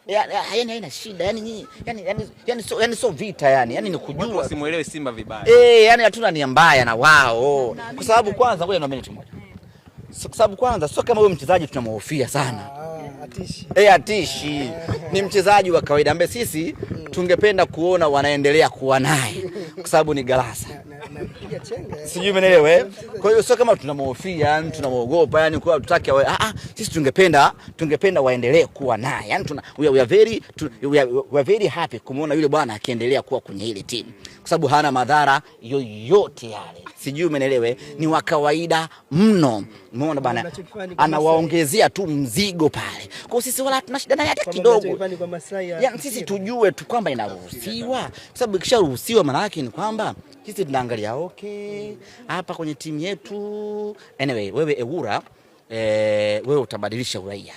yani haina shida yani sio vita yani ni kujua watu wasimuelewe Simba vibaya. Yani hatuna nia mbaya na wao kwa sababu kwanza ngoja niambie kitu moja. Kwa sababu kwanza sio kama wewe mchezaji tunamhofia sana. Atishi. Ni mchezaji wa kawaida ambaye sisi tungependa kuona wanaendelea kuwa naye kwa sababu ni Galasa. Sijui umeelewa Kwa hiyo sio kama tunamhofia, yani tunamuogopa, yani kwa tutaki sisi tungependa waendelee kuwa naye. Yani we are very happy kumuona yule bwana akiendelea kuwa kwenye ile timu kwa sababu hana madhara yoyote yale. Sijui umeelewa ni wa kawaida mno. Umeona bana anawaongezea tu mzigo pale. Kwa sisi wala tuna shida naye hata kidogo. Yani sisi tujue tu kwamba inaruhusiwa. Kwa sababu ikisharuhusiwa maana yake ni kwamba sisi tunaangalia hapa kwenye timu yetu. Anyway, wewe Ewura wewe utabadilisha uraia.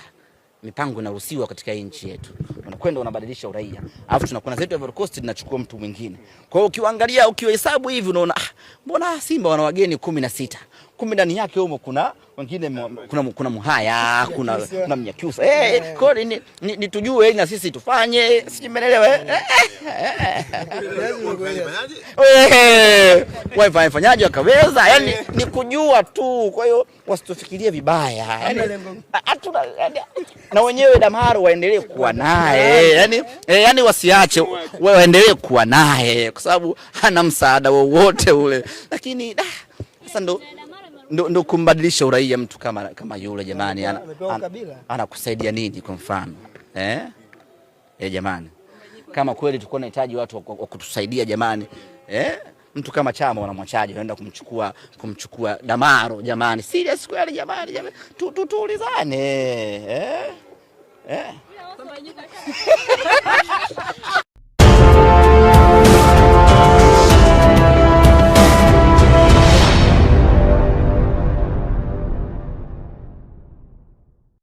Mipango inaruhusiwa katika nchi yetu. Unakwenda unabadilisha uraia. Alafu tunakuwa zetu Ivory Coast tunachukua mtu mwingine. Kwa hiyo ukiangalia ukihesabu hivi unaona mbona Simba wana wageni 16. Kumbe ndani yake humo kuna wengine kuna Muhaya, kuna Mnyakyusa. Kwa hiyo ni tujue ili na sisi tufanye. Sijimeelewa wewe fanyaje wakaweza yani ni kujua tu. Kwa hiyo wasitufikirie vibaya. Hatuna na wenyewe Damaro waendelee kuwa naye. Yani wasiache waendelee kuwa naye kwa sababu hana msaada wowote ule. Lakini sasa ndo kumbadilisha uraia mtu kama yule jamani anakusaidia nini kwa mfano? Jamani. Kama kweli tulikuwa tunahitaji watu wa kutusaidia jamani. Mtu kama Chama wanamwachaje wanaenda kumchukua Damaro jamani. Serious kweli jamani. Tuulizane.